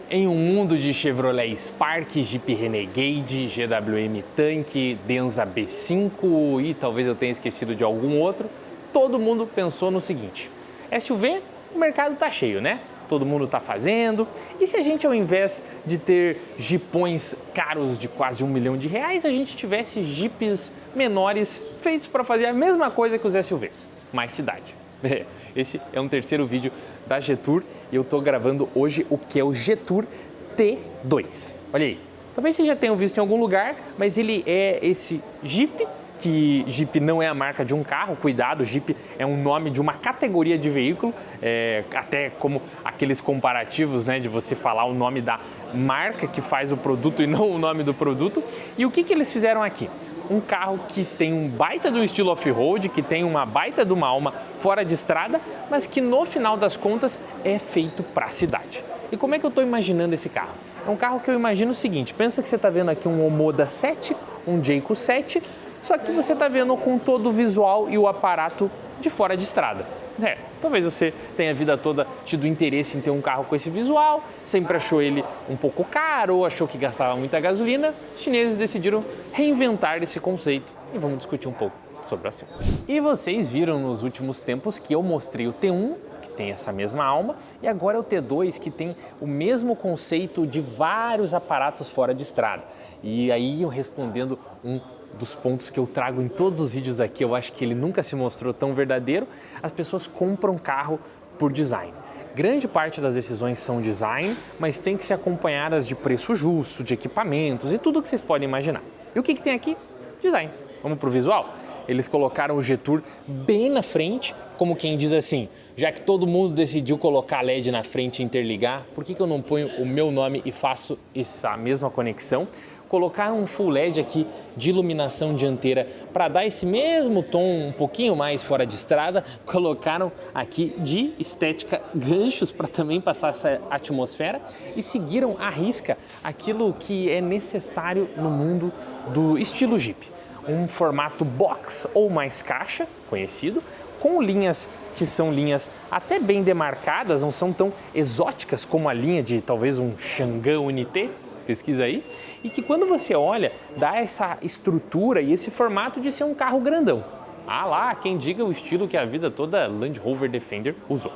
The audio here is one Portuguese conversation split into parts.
Em um mundo de Chevrolet Spark, Jeep Renegade, GWM Tank, Denza B5 e talvez eu tenha esquecido de algum outro, todo mundo pensou no seguinte: SUV, o mercado tá cheio, né? Todo mundo tá fazendo. E se a gente, ao invés de ter Jeepões caros de quase R$1 milhão, a gente tivesse Jeeps menores feitos para fazer a mesma coisa que os SUVs, mais cidade? Esse é um terceiro vídeo da Jetour e eu tô gravando hoje o que é o Jetour T2. Olha aí, talvez vocês já tenham visto em algum lugar, mas ele é esse Jeep, que Jeep não é a marca de um carro, cuidado, Jeep é um nome de uma categoria de veículo, até como aqueles comparativos, né, de você falar o nome da marca que faz o produto e não o nome do produto. E o que eles fizeram aqui? Um carro que tem um baita do estilo off-road, que tem uma baita de uma alma fora de estrada, mas que no final das contas é feito para a cidade. E como é que eu estou imaginando esse carro? É um carro que eu imagino o seguinte: pensa que você está vendo aqui um Omoda 7, um Jayco 7, só que você está vendo com todo o visual e o aparato de fora de estrada. Talvez você tenha a vida toda tido interesse em ter um carro com esse visual, sempre achou ele um pouco caro ou achou que gastava muita gasolina. Os chineses decidiram reinventar esse conceito e vamos discutir um pouco sobre o assunto. E vocês viram nos últimos tempos que eu mostrei o T1, que tem essa mesma alma, e agora é o T2, que tem o mesmo conceito de vários aparatos fora de estrada. E aí eu respondendo um dos pontos que eu trago em todos os vídeos aqui, eu acho que ele nunca se mostrou tão verdadeiro: as pessoas compram carro por design. Grande parte das decisões são design, mas tem que ser acompanhadas de preço justo, de equipamentos e tudo que vocês podem imaginar. E o que tem aqui? Design. Vamos pro visual? Eles colocaram o Jetour bem na frente, como quem diz assim: já que todo mundo decidiu colocar LED na frente e interligar, por que eu não ponho o meu nome e faço essa mesma conexão? Colocaram um full LED aqui de iluminação dianteira para dar esse mesmo tom um pouquinho mais fora de estrada. Colocaram aqui de estética ganchos para também passar essa atmosfera e seguiram à risca aquilo que é necessário no mundo do estilo Jeep. Um formato box ou mais caixa, conhecido, com linhas que são linhas até bem demarcadas, não são tão exóticas como a linha de talvez um Chang'an NT, pesquisa aí, e que quando você olha, dá essa estrutura e esse formato de ser um carro grandão. Ah lá, quem diga o estilo que a vida toda Land Rover Defender usou.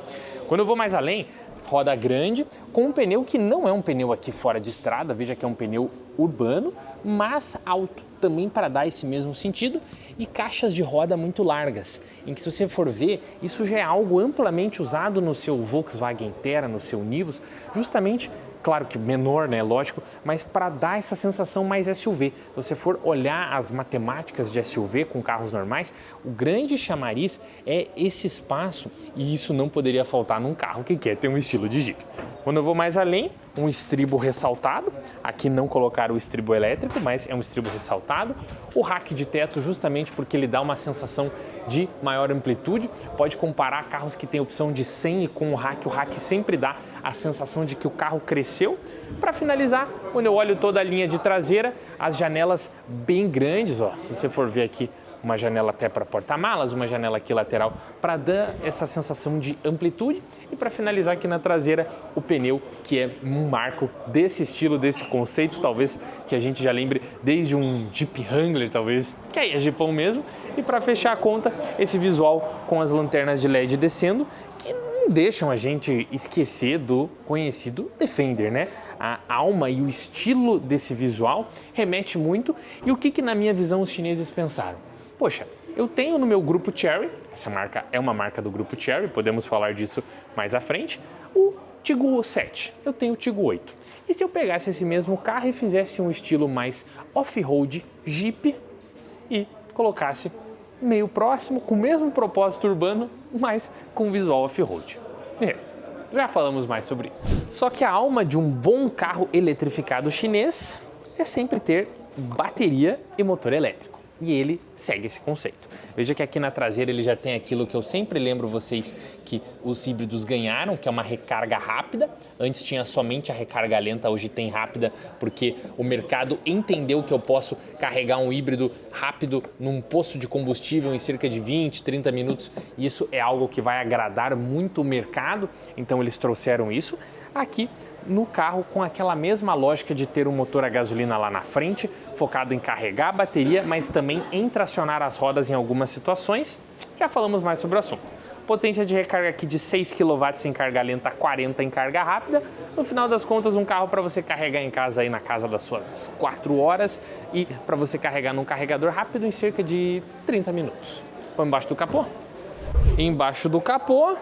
Quando eu vou mais além, roda grande, com um pneu que não é um pneu aqui fora de estrada, veja que é um pneu urbano, mas alto, também para dar esse mesmo sentido, e caixas de roda muito largas, em que se você for ver, isso já é algo amplamente usado no seu Volkswagen Terra, no seu Nivus, justamente, claro que menor, né, lógico, mas para dar essa sensação mais SUV. Se você for olhar as matemáticas de SUV com carros normais, o grande chamariz é esse espaço, e isso não poderia faltar num carro que quer ter um estilo de Jeep. Quando eu vou mais além, um estribo ressaltado, aqui não colocaram o estribo elétrico, mas é um estribo ressaltado, o rack de teto justamente porque ele dá uma sensação de maior amplitude, pode comparar carros que têm opção de 100 e com o rack sempre dá a sensação de que o carro cresceu. Para finalizar, quando eu olho toda a linha de traseira, as janelas bem grandes, ó, se você for ver aqui, uma janela até para porta-malas, uma janela aqui lateral para dar essa sensação de amplitude, e para finalizar aqui na traseira o pneu, que é um marco desse estilo, desse conceito, talvez que a gente já lembre desde um Jeep Wrangler, talvez, que aí é Jeepão mesmo. E para fechar a conta, esse visual com as lanternas de LED descendo, que não deixam a gente esquecer do conhecido Defender, né? A alma e o estilo desse visual remete muito. E o que na minha visão os chineses pensaram? Poxa, eu tenho no meu grupo Chery, essa marca é uma marca do grupo Chery, podemos falar disso mais à frente, o Tiggo 7, eu tenho o Tiggo 8. E se eu pegasse esse mesmo carro e fizesse um estilo mais off-road Jeep e colocasse meio próximo, com o mesmo propósito urbano, mas com visual off-road? Já falamos mais sobre isso. Só que a alma de um bom carro eletrificado chinês é sempre ter bateria e motor elétrico. E ele segue esse conceito. Veja que aqui na traseira ele já tem aquilo que eu sempre lembro vocês que os híbridos ganharam, que é uma recarga rápida. Antes tinha somente a recarga lenta, hoje tem rápida, porque o mercado entendeu que eu posso carregar um híbrido rápido num posto de combustível em cerca de 20, 30 minutos. E isso é algo que vai agradar muito o mercado, então eles trouxeram isso. Aqui no carro, com aquela mesma lógica de ter um motor a gasolina lá na frente, focado em carregar a bateria, mas também em tracionar as rodas em algumas situações, já falamos mais sobre o assunto. Potência de recarga aqui de 6 kW em carga lenta, 40 em carga rápida. No final das contas, um carro para você carregar em casa aí na casa das suas 4 horas e para você carregar num carregador rápido em cerca de 30 minutos. Vamos embaixo do capô? Embaixo do capô,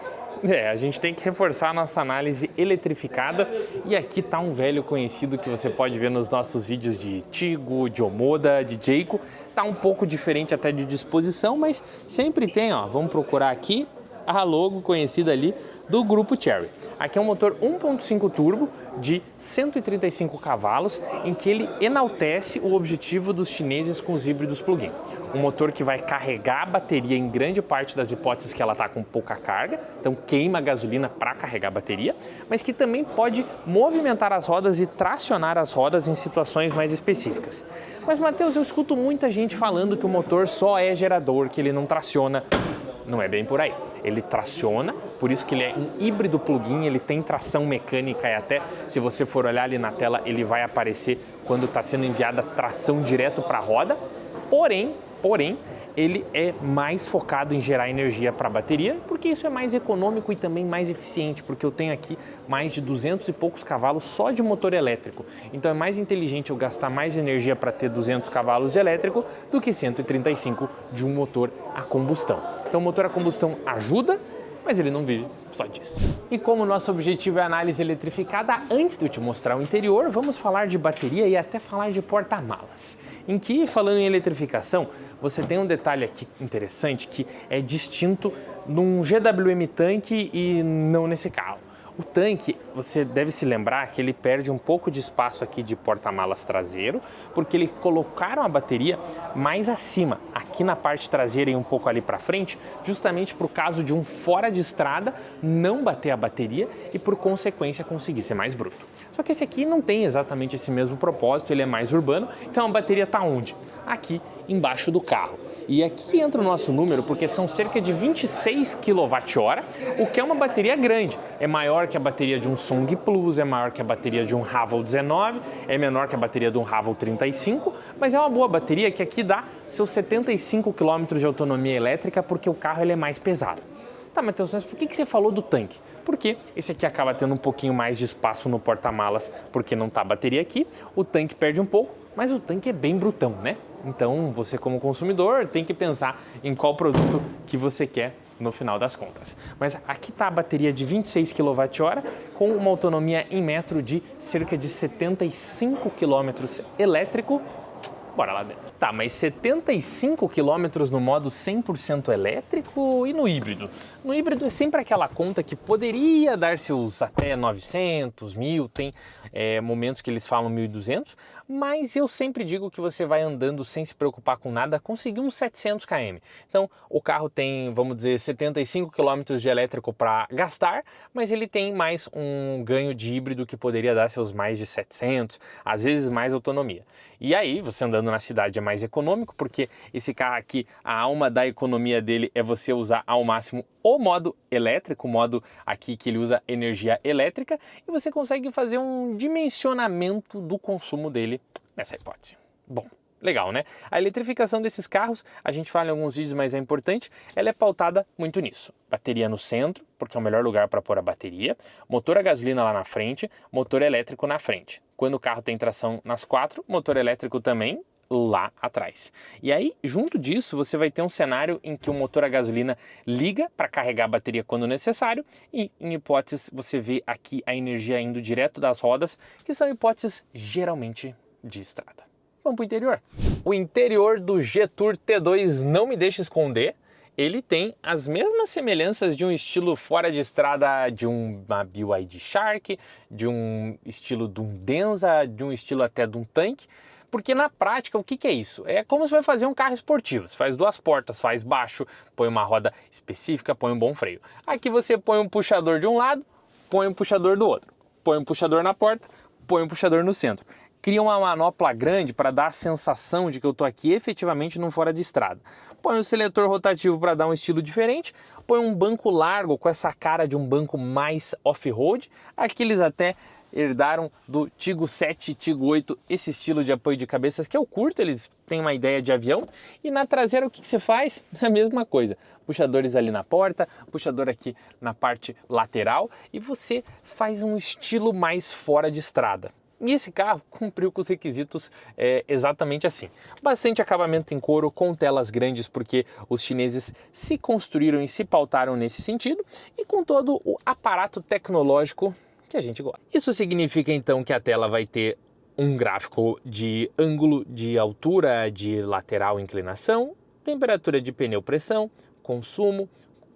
a gente tem que reforçar a nossa análise eletrificada e aqui está um velho conhecido que você pode ver nos nossos vídeos de Tigo, de Omoda, de Jayco. Está um pouco diferente até de disposição, mas sempre tem, ó, vamos procurar aqui a logo conhecida ali do grupo Chery. Aqui é um motor 1.5 turbo de 135 cavalos, em que ele enaltece o objetivo dos chineses com os híbridos plug-in. Um motor que vai carregar a bateria em grande parte das hipóteses que ela está com pouca carga, então queima a gasolina para carregar a bateria, mas que também pode movimentar as rodas e tracionar as rodas em situações mais específicas. Mas, Matheus, eu escuto muita gente falando que o motor só é gerador, que ele não traciona. Não é bem por aí. Ele traciona, por isso que ele é um híbrido plug-in, ele tem tração mecânica e até, se você for olhar ali na tela, ele vai aparecer quando está sendo enviada tração direto para a roda. Porém, ele é mais focado em gerar energia para a bateria, porque isso é mais econômico e também mais eficiente, porque eu tenho aqui mais de 200 e poucos cavalos só de motor elétrico. Então é mais inteligente eu gastar mais energia para ter 200 cavalos de elétrico do que 135 de um motor a combustão. Então o motor a combustão ajuda, mas ele não vive só disso. E como o nosso objetivo é análise eletrificada, antes de eu te mostrar o interior, vamos falar de bateria e até falar de porta-malas. Em que, falando em eletrificação, você tem um detalhe aqui interessante que é distinto num GWM tanque e não nesse carro. O tanque, você deve se lembrar que ele perde um pouco de espaço aqui de porta-malas traseiro, porque eles colocaram a bateria mais acima, aqui na parte traseira e um pouco ali para frente, justamente por caso de um fora de estrada não bater a bateria e por consequência conseguir ser mais bruto. Só que esse aqui não tem exatamente esse mesmo propósito, ele é mais urbano, então a bateria está onde? Aqui embaixo do carro. E aqui entra o nosso número porque são cerca de 26 kWh, o que é uma bateria grande. É maior que a bateria de um Song Plus, é maior que a bateria de um Haval 19, é menor que a bateria de um Haval 35, mas é uma boa bateria que aqui dá seus 75 km de autonomia elétrica porque o carro ele é mais pesado. Tá, Matheus, mas por que você falou do tanque? Porque esse aqui acaba tendo um pouquinho mais de espaço no porta-malas porque não tá a bateria aqui, o tanque perde um pouco, mas o tanque é bem brutão, né? Então, você como consumidor tem que pensar em qual produto que você quer no final das contas. Mas aqui está a bateria de 26 kWh com uma autonomia em metro de cerca de 75 km elétrico. Bora lá dentro. Tá, mas 75 km no modo 100% elétrico e no híbrido? No híbrido é sempre aquela conta que poderia dar seus até 900, 1000, tem momentos que eles falam 1200, mas eu sempre digo que você vai andando sem se preocupar com nada, conseguir uns 700 km. Então o carro tem, vamos dizer, 75 km de elétrico para gastar, mas ele tem mais um ganho de híbrido que poderia dar seus mais de 700, às vezes mais autonomia. E aí, você andando na cidade é mais econômico, porque esse carro aqui, a alma da economia dele é você usar ao máximo o modo elétrico, o modo aqui que ele usa energia elétrica, e você consegue fazer um dimensionamento do consumo dele nessa hipótese. Bom, legal, né? A eletrificação desses carros, a gente fala em alguns vídeos, mas é importante, ela é pautada muito nisso. Bateria no centro, porque é o melhor lugar para pôr a bateria, motor a gasolina lá na frente, motor elétrico na frente. Quando o carro tem tração nas quatro, motor elétrico também lá atrás. E aí, junto disso, você vai ter um cenário em que o motor a gasolina liga para carregar a bateria quando necessário e, em hipóteses, você vê aqui a energia indo direto das rodas, que são hipóteses geralmente de estrada. Vamos para o interior. O interior do Jetour T2 não me deixa esconder. Ele tem as mesmas semelhanças de um estilo fora de estrada de uma BYD Shark, de um estilo de um Denza, de um estilo até de um tanque, porque na prática o que é isso? É como se vai fazer um carro esportivo, você faz duas portas, faz baixo, põe uma roda específica, põe um bom freio. Aqui você põe um puxador de um lado, põe um puxador do outro, põe um puxador na porta, põe um puxador no centro. Cria uma manopla grande para dar a sensação de que eu estou aqui efetivamente num fora de estrada. Põe um seletor rotativo para dar um estilo diferente, põe um banco largo com essa cara de um banco mais off-road. Aqui eles até herdaram do Tigo 7 e Tigo 8 esse estilo de apoio de cabeças que eu curto, eles têm uma ideia de avião. E na traseira o que você faz? A mesma coisa, puxadores ali na porta, puxador aqui na parte lateral e você faz um estilo mais fora de estrada. E esse carro cumpriu com os requisitos exatamente assim. Bastante acabamento em couro com telas grandes porque os chineses se construíram e se pautaram nesse sentido e com todo o aparato tecnológico que a gente gosta. Isso significa então que a tela vai ter um gráfico de ângulo, de altura, de lateral inclinação, temperatura de pneu, pressão, consumo,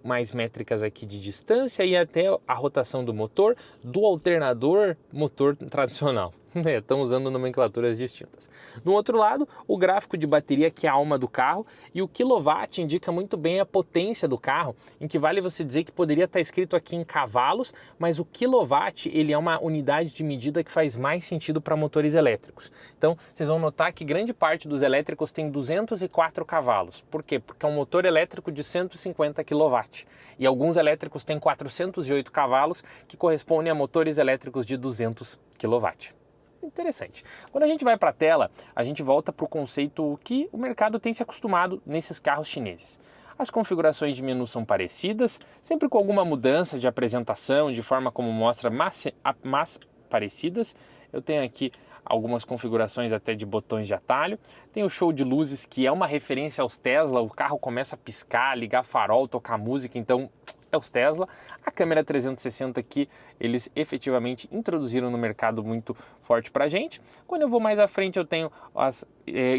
mais métricas aqui de distância e até a rotação do motor, do alternador motor tradicional. Estão usando nomenclaturas distintas. No outro lado, o gráfico de bateria, que é a alma do carro, e o quilowatt indica muito bem a potência do carro, em que vale você dizer que poderia estar escrito aqui em cavalos, mas o quilowatt ele é uma unidade de medida que faz mais sentido para motores elétricos. Então, vocês vão notar que grande parte dos elétricos tem 204 cavalos. Por quê? Porque é um motor elétrico de 150 kW. E alguns elétricos têm 408 cavalos, que correspondem a motores elétricos de 200 kW. Interessante. Quando a gente vai para a tela, a gente volta para o conceito que o mercado tem se acostumado nesses carros chineses. As configurações de menu são parecidas, sempre com alguma mudança de apresentação, de forma como mostra, mas parecidas. Eu tenho aqui algumas configurações até de botões de atalho. Tem o show de luzes, que é uma referência aos Tesla, o carro começa a piscar, ligar farol, tocar música, então é os Tesla. A câmera 360 que eles efetivamente introduziram no mercado muito forte pra gente. Quando eu vou mais à frente eu tenho as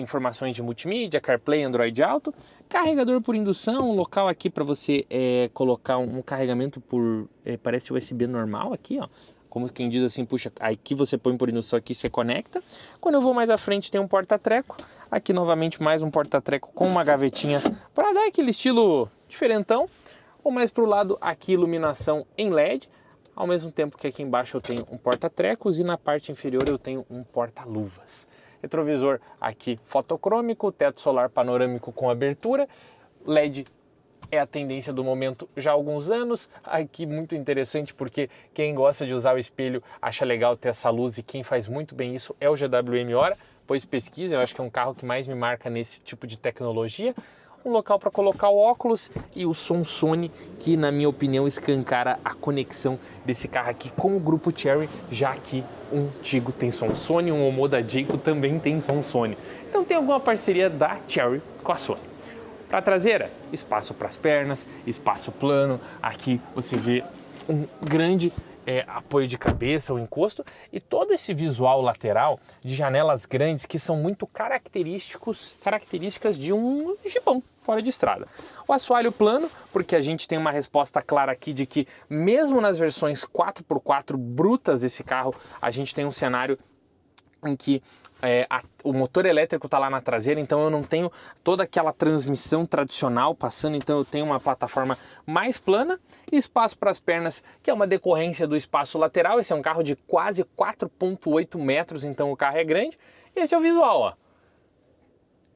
informações de multimídia, CarPlay, Android Auto, carregador por indução, um local aqui para você colocar um carregamento por, parece USB normal aqui, ó. Como quem diz assim, puxa, aqui você põe por indução, aqui você conecta. Quando eu vou mais à frente tem um porta-treco. Aqui novamente mais um porta-treco com uma gavetinha para dar aquele estilo diferentão. Ou mais para o lado aqui iluminação em LED, ao mesmo tempo que aqui embaixo eu tenho um porta-trecos e na parte inferior eu tenho um porta-luvas. Retrovisor aqui fotocrômico, teto solar panorâmico com abertura, LED é a tendência do momento já há alguns anos. Aqui muito interessante porque quem gosta de usar o espelho acha legal ter essa luz e quem faz muito bem isso é o GWM Ora, pois pesquisa, eu acho que é um carro que mais me marca nesse tipo de tecnologia. Um local para colocar o óculos e o som Sony, que na minha opinião escancara a conexão desse carro aqui com o grupo Chery, já que um Tigo tem som Sony, um Omoda Jayco também tem som Sony. Então tem alguma parceria da Chery com a Sony. Para a traseira, espaço para as pernas, espaço plano, aqui você vê um grande apoio de cabeça, o encosto e todo esse visual lateral de janelas grandes que são muito características de um Jeepão fora de estrada. O assoalho plano, porque a gente tem uma resposta clara aqui de que mesmo nas versões 4x4 brutas desse carro, a gente tem um cenário em que o motor elétrico está lá na traseira, então eu não tenho toda aquela transmissão tradicional passando, então eu tenho uma plataforma mais plana e espaço para as pernas, que é uma decorrência do espaço lateral. Esse é um carro de quase 4,8 metros, então o carro é grande. Esse é o visual, ó.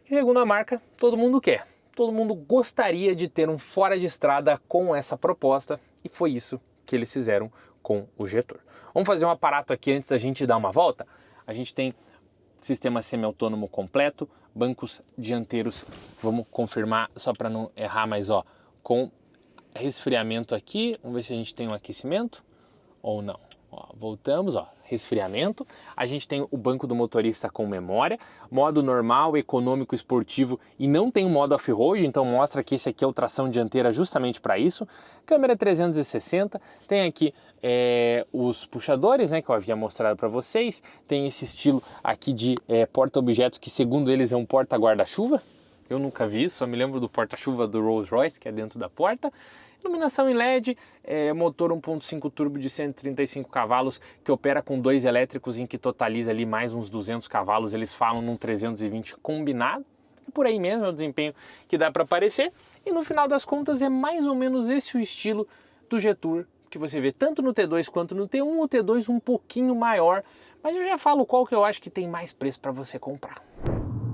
Segundo a marca, todo mundo quer. Todo mundo gostaria de ter um fora de estrada com essa proposta e foi isso que eles fizeram com o Jetour. Vamos fazer um aparato aqui antes da gente dar uma volta? A gente tem sistema semi-autônomo completo, bancos dianteiros, vamos confirmar só para não errar, mas ó, com resfriamento aqui, vamos ver se a gente tem um aquecimento ou não. Ó, voltamos, ó, resfriamento. A gente tem o banco do motorista com memória, modo normal, econômico, esportivo e não tem o modo off-road, então mostra que esse aqui é o tração dianteira justamente para isso. Câmera 360, tem aqui os puxadores, né, que eu havia mostrado para vocês. Tem esse estilo aqui de porta-objetos que segundo eles é um porta-guarda-chuva. Eu nunca vi isso, só me lembro do porta-chuva do Rolls Royce, que é dentro da porta. Iluminação em LED, motor 1.5 turbo de 135 cavalos que opera com 2 elétricos em que totaliza ali mais uns 200 cavalos, eles falam num 320 combinado, é por aí mesmo, é o desempenho que dá para aparecer e no final das contas é mais ou menos esse o estilo do Jetour que você vê tanto no T2 quanto no T1, o T2 um pouquinho maior, mas eu já falo qual que eu acho que tem mais preço para você comprar.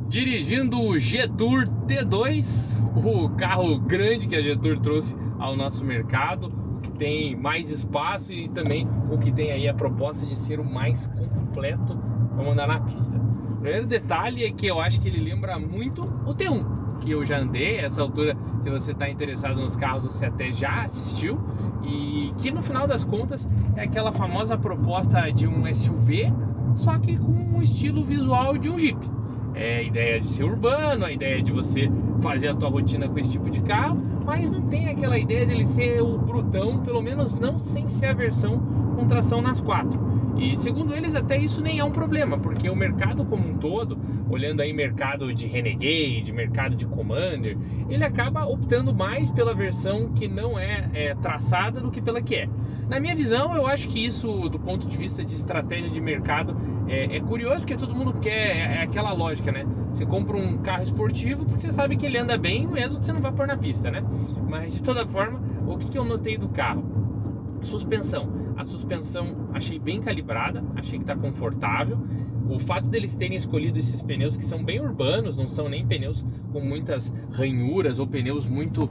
Dirigindo o Jetour T2, o carro grande que a Jetour trouxe ao nosso mercado, o que tem mais espaço e também o que tem aí a proposta de ser o mais completo para andar na pista. O primeiro detalhe é que eu acho que ele lembra muito o T1, que eu já andei. Essa altura, se você está interessado nos carros, você até já assistiu, e que no final das contas é aquela famosa proposta de um SUV, só que com um estilo visual de um Jeep. É a ideia de ser urbano, a ideia de você fazer a tua rotina com esse tipo de carro, mas não tem aquela ideia dele ser o brutão, pelo menos não sem ser a versão com tração nas quatro. E segundo eles, até isso nem é um problema, porque o mercado como um todo, olhando aí mercado de Renegade, mercado de Commander, ele acaba optando mais pela versão que não é traçada do que pela que é. Na minha visão, eu acho que isso, do ponto de vista de estratégia de mercado, é curioso, porque todo mundo quer, é aquela lógica, né? Você compra um carro esportivo porque você sabe que ele anda bem, mesmo que você não vá pôr na pista, né? Mas de toda forma, o que eu notei do carro? Suspensão. A suspensão achei bem calibrada, achei que está confortável. O fato deles terem escolhido esses pneus que são bem urbanos, não são nem pneus com muitas ranhuras ou pneus muito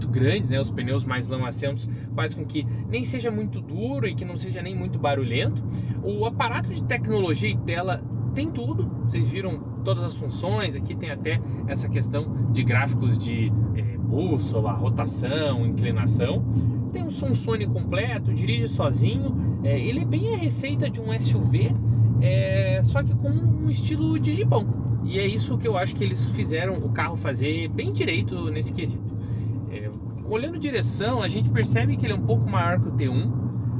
grandes, né? Os pneus mais lamacentos faz com que nem seja muito duro e que não seja nem muito barulhento. O aparato de tecnologia e tela tem tudo, vocês viram todas as funções. Aqui tem até essa questão de gráficos de bússola, rotação, inclinação. Tem um som Sony completo, dirige sozinho, ele é bem a receita de um SUV, só que com um estilo de jipão. E é isso que eu acho que eles fizeram o carro fazer bem direito nesse quesito. Olhando direção, a gente percebe que ele é um pouco maior que o T1,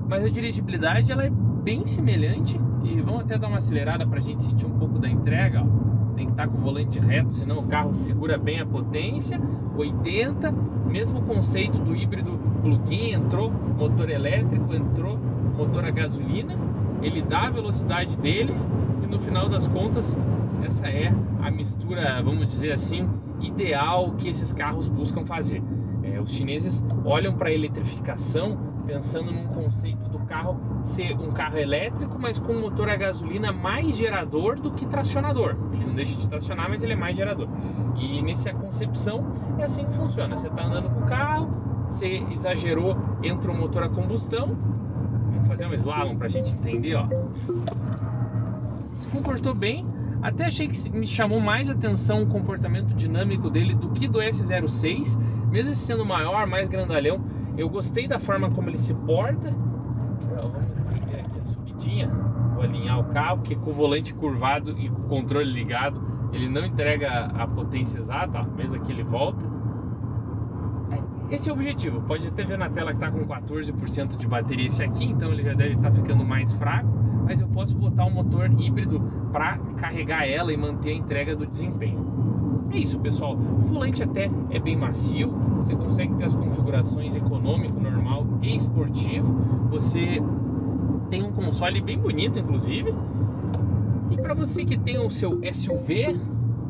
mas a dirigibilidade ela é bem semelhante. E vamos até dar uma acelerada para a gente sentir um pouco da entrega, ó. Tem que estar com o volante reto, senão o carro segura bem a potência. 80, mesmo conceito do híbrido plug-in, entrou motor elétrico, entrou motor a gasolina, ele dá a velocidade dele e no final das contas essa é a mistura, vamos dizer assim, ideal que esses carros buscam fazer. Os chineses olham para a eletrificação pensando num conceito do carro ser um carro elétrico, mas com motor a gasolina mais gerador do que tracionador. Ele não deixa de tracionar, mas ele é mais gerador. E nessa concepção é assim que funciona. Você está andando com o carro, você exagerou, entra um motor a combustão. Vamos fazer um slalom para a gente entender, ó. Se comportou bem. Até achei que me chamou mais atenção o comportamento dinâmico dele do que do S06, mesmo sendo maior, mais grandalhão. Eu gostei da forma como ele se porta. Vamos ver aqui a subidinha. Vou alinhar o carro, porque com o volante curvado e com o controle ligado, ele não entrega a potência exata, ó, mesmo que ele volta. Esse é o objetivo. Pode até ver na tela que está com 14% de bateria esse aqui, então ele já deve estar ficando mais fraco. Mas eu posso botar um motor híbrido para carregar ela e manter a entrega do desempenho. É isso, pessoal. O volante até é bem macio, você consegue ter as configurações econômico, normal e esportivo. Você tem um console bem bonito, inclusive. E para você que tem o seu SUV,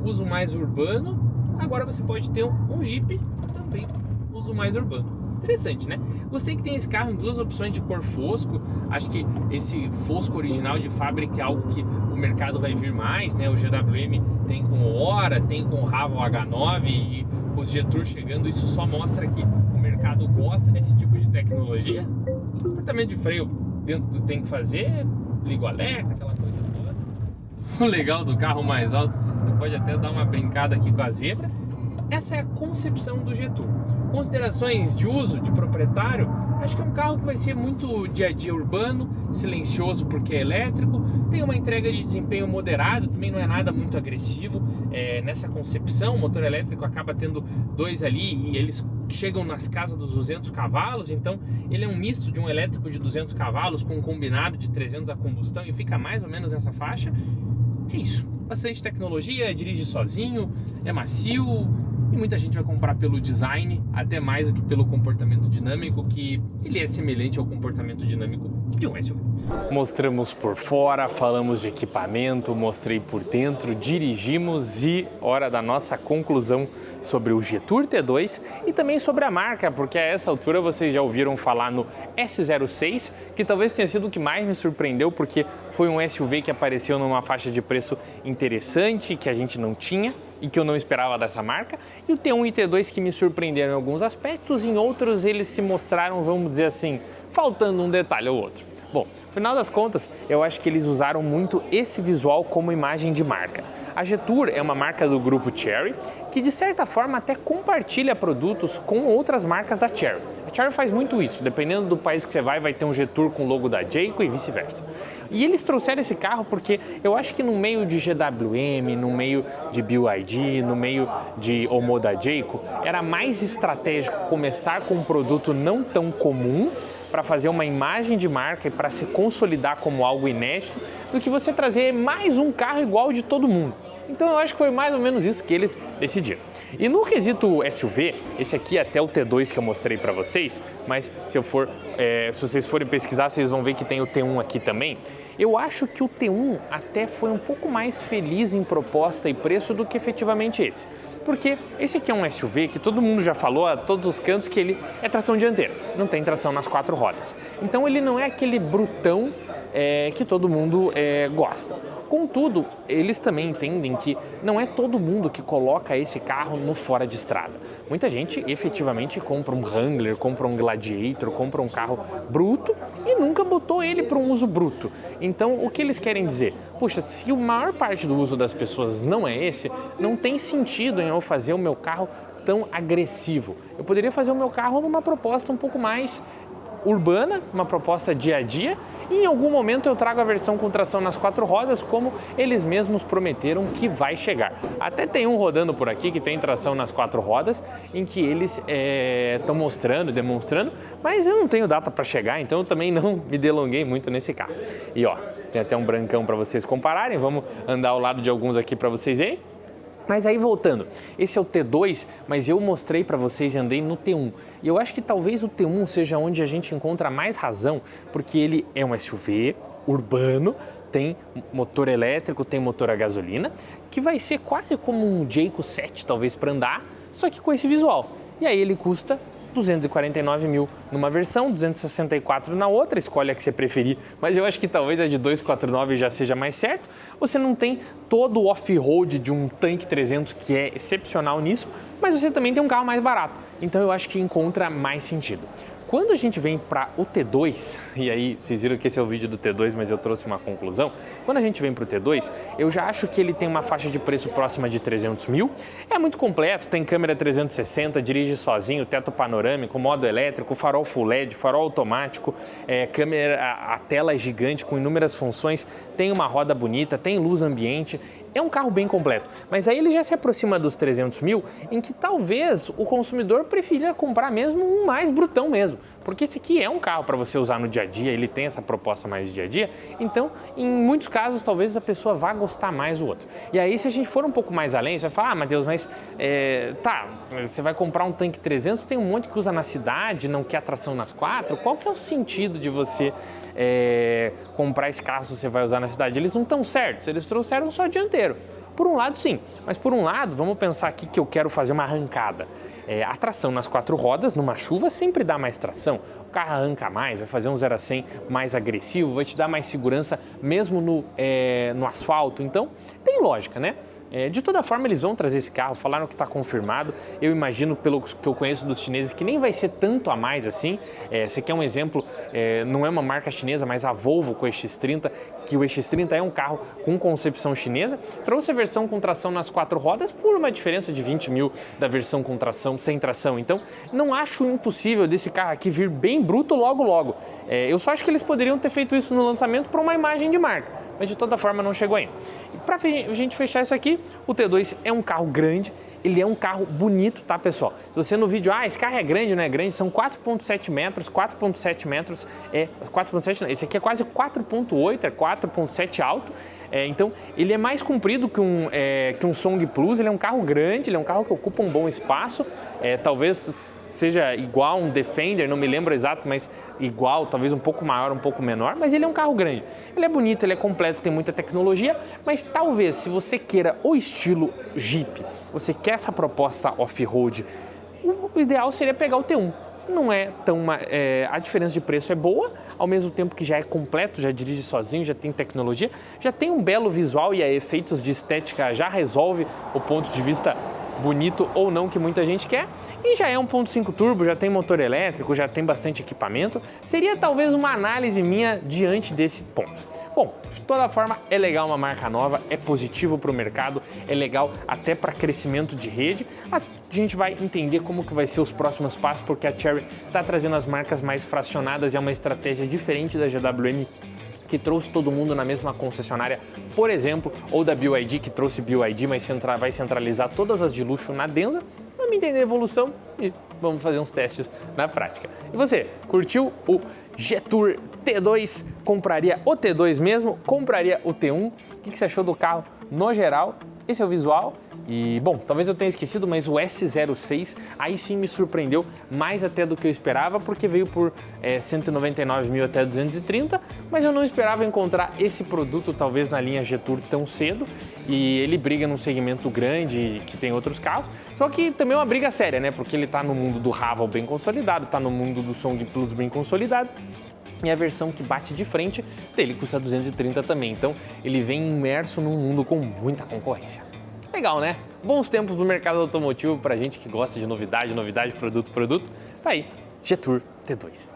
uso mais urbano, agora você pode ter um Jeep também, uso mais urbano. Interessante, né? Gostei que tem esse carro em duas opções de cor fosco. Acho que esse fosco original de fábrica é algo que o mercado vai vir mais, né? O GWM tem com o Ora, tem com o Raval H9 e os Jetour chegando. Isso só mostra que o mercado gosta desse tipo de tecnologia. Comportamento de freio dentro do tem que fazer, liga o alerta, aquela coisa toda. O legal do carro mais alto, você pode até dar uma brincada aqui com a zebra. Essa é a concepção do Jetour. Considerações de uso, de proprietário, acho que é um carro que vai ser muito dia a dia urbano, silencioso porque é elétrico, tem uma entrega de desempenho moderado, também não é nada muito agressivo. Nessa concepção, o motor elétrico acaba tendo dois ali e eles chegam nas casas dos 200 cavalos, então ele é um misto de um elétrico de 200 cavalos com um combinado de 300 a combustão e fica mais ou menos nessa faixa. É isso, bastante tecnologia, dirige sozinho, é macio. E muita gente vai comprar pelo design, até mais do que pelo comportamento dinâmico, que ele é semelhante ao comportamento dinâmico de um SUV. Mostramos por fora, falamos de equipamento, mostrei por dentro, dirigimos e hora da nossa conclusão sobre o Jetour T2 e também sobre a marca, porque a essa altura vocês já ouviram falar no S06, que talvez tenha sido o que mais me surpreendeu, porque foi um SUV que apareceu numa faixa de preço interessante, que a gente não tinha e que eu não esperava dessa marca, e o T1 e T2 que me surpreenderam em alguns aspectos, em outros eles se mostraram, vamos dizer assim, faltando um detalhe ou outro. Bom, no final das contas, eu acho que eles usaram muito esse visual como imagem de marca. A Jetour é uma marca do grupo Chery, que de certa forma até compartilha produtos com outras marcas da Chery. A Chery faz muito isso, dependendo do país que você vai ter um Jetour com o logo da Jayco e vice-versa. E eles trouxeram esse carro porque eu acho que no meio de GWM, no meio de BYD, no meio de Omoda Jayco, era mais estratégico começar com um produto não tão comum, para fazer uma imagem de marca e para se consolidar como algo inédito, do que você trazer mais um carro igual de todo mundo. Então eu acho que foi mais ou menos isso que eles decidiram. E no quesito SUV, esse aqui é até o T2 que eu mostrei para vocês, mas se vocês forem pesquisar, vocês vão ver que tem o T1 aqui também. Eu acho que o T1 até foi um pouco mais feliz em proposta e preço do que efetivamente esse. Porque esse aqui é um SUV que todo mundo já falou a todos os cantos que ele é tração dianteira, não tem tração nas 4 rodas. Então ele não é aquele brutão que todo mundo gosta. Contudo, eles também entendem que não é todo mundo que coloca esse carro no fora de estrada. Muita gente efetivamente compra um Wrangler, compra um Gladiator, compra um carro bruto e nunca botou ele para um uso bruto. Então, o que eles querem dizer? Puxa, se a maior parte do uso das pessoas não é esse, não tem sentido em eu fazer o meu carro tão agressivo. Eu poderia fazer o meu carro numa proposta um pouco mais urbana, uma proposta dia a dia, e em algum momento eu trago a versão com tração nas 4 rodas, como eles mesmos prometeram que vai chegar. Até tem um rodando por aqui que tem tração nas 4 rodas, em que eles estão demonstrando, mas eu não tenho data para chegar, então eu também não me delonguei muito nesse carro. E ó, tem até um brancão para vocês compararem, vamos andar ao lado de alguns aqui para vocês verem. Mas aí voltando, esse é o T2, mas eu mostrei para vocês e andei no T1. E eu acho que talvez o T1 seja onde a gente encontra mais razão, porque ele é um SUV urbano, tem motor elétrico, tem motor a gasolina, que vai ser quase como um Jayco 7 talvez para andar, só que com esse visual. E aí ele custa 249 mil numa versão, 264 na outra, escolhe a que você preferir, mas eu acho que talvez a de 249 já seja mais certo. Você não tem todo o off-road de um tanque 300 que é excepcional nisso, mas você também tem um carro mais barato, então eu acho que encontra mais sentido. Quando a gente vem para o T2, e aí vocês viram que esse é o vídeo do T2, mas eu trouxe uma conclusão. Quando a gente vem para o T2, eu já acho que ele tem uma faixa de preço próxima de 300 mil. É muito completo, tem câmera 360, dirige sozinho, teto panorâmico, modo elétrico, farol full LED, farol automático, câmera, a tela é gigante com inúmeras funções, tem uma roda bonita, tem luz ambiente. É um carro bem completo, mas aí ele já se aproxima dos 300 mil, em que talvez o consumidor prefira comprar mesmo um mais brutão mesmo, porque esse aqui é um carro para você usar no dia a dia, ele tem essa proposta mais de dia a dia, então em muitos casos talvez a pessoa vá gostar mais do outro. E aí se a gente for um pouco mais além, você vai falar, Matheus, mas você vai comprar um tanque 300, tem um monte que usa na cidade, não quer tração nas 4, qual que é o sentido de você comprar esse carro se você vai usar na cidade? Eles não estão certos, eles trouxeram só dianteiro. Por um lado, sim, mas por um lado, vamos pensar aqui que eu quero fazer uma arrancada. A tração nas 4 rodas, numa chuva, sempre dá mais tração. O carro arranca mais, vai fazer um 0 a 100 mais agressivo, vai te dar mais segurança mesmo no asfalto. Então, tem lógica, né? De toda forma, eles vão trazer esse carro, falaram que está confirmado. Eu imagino, pelo que eu conheço dos chineses, que nem vai ser tanto a mais assim. Esse aqui é um exemplo, não é uma marca chinesa, mas a Volvo com o EX30, que o EX30 é um carro com concepção chinesa. Trouxe a versão com tração nas 4 rodas por uma diferença de 20 mil da versão com tração, sem tração. Então, não acho impossível desse carro aqui vir bem bruto logo logo. Eu só acho que eles poderiam ter feito isso no lançamento para uma imagem de marca, mas de toda forma não chegou ainda. E para a gente fechar isso aqui, o T2 é um carro grande, ele é um carro bonito, tá, pessoal? Se você no vídeo, esse carro é grande, não é grande, são 4,7 metros, 4,7 metros, 4,7 não, esse aqui é quase 4,8, é 4,7 alto, Então, ele é mais comprido que um Song Plus, ele é um carro grande, ele é um carro que ocupa um bom espaço, talvez seja igual a um Defender, não me lembro exato, mas igual, talvez um pouco maior, um pouco menor, mas ele é um carro grande. Ele é bonito, ele é completo, tem muita tecnologia, mas talvez se você queira o estilo Jeep, você quer essa proposta off-road, o ideal seria pegar o T1. Não é tão... a diferença de preço é boa, ao mesmo tempo que já é completo, já dirige sozinho, já tem tecnologia, já tem um belo visual e a efeitos de estética já resolve o ponto de vista bonito ou não que muita gente quer, e já é 1.5 turbo, já tem motor elétrico, já tem bastante equipamento, seria talvez uma análise minha diante desse ponto. Bom, de toda forma é legal uma marca nova, é positivo para o mercado, é legal até para crescimento de rede. A gente vai entender como que vai ser os próximos passos, porque a Chery está trazendo as marcas mais fracionadas e é uma estratégia diferente da GWM, que trouxe todo mundo na mesma concessionária, por exemplo, ou da BYD, que trouxe BYD, mas vai centralizar todas as de luxo na Denza. Vamos entender a evolução e vamos fazer uns testes na prática. E você, curtiu o Jetour T2? Compraria o T2 mesmo? Compraria o T1? O que você achou do carro no geral? Esse é o visual. E, bom, talvez eu tenha esquecido, mas o S06 aí sim me surpreendeu mais até do que eu esperava, porque veio por 199 mil até 230, mas eu não esperava encontrar esse produto talvez na linha Jetour tão cedo, e ele briga num segmento grande que tem outros carros, só que também é uma briga séria, né? Porque ele está no mundo do Raval bem consolidado, está no mundo do Song Plus bem consolidado, e a versão que bate de frente dele custa 230 também, então ele vem imerso num mundo com muita concorrência. Legal, né? Bons tempos do mercado automotivo pra gente que gosta de novidade, produto. Tá aí, Jetour T2.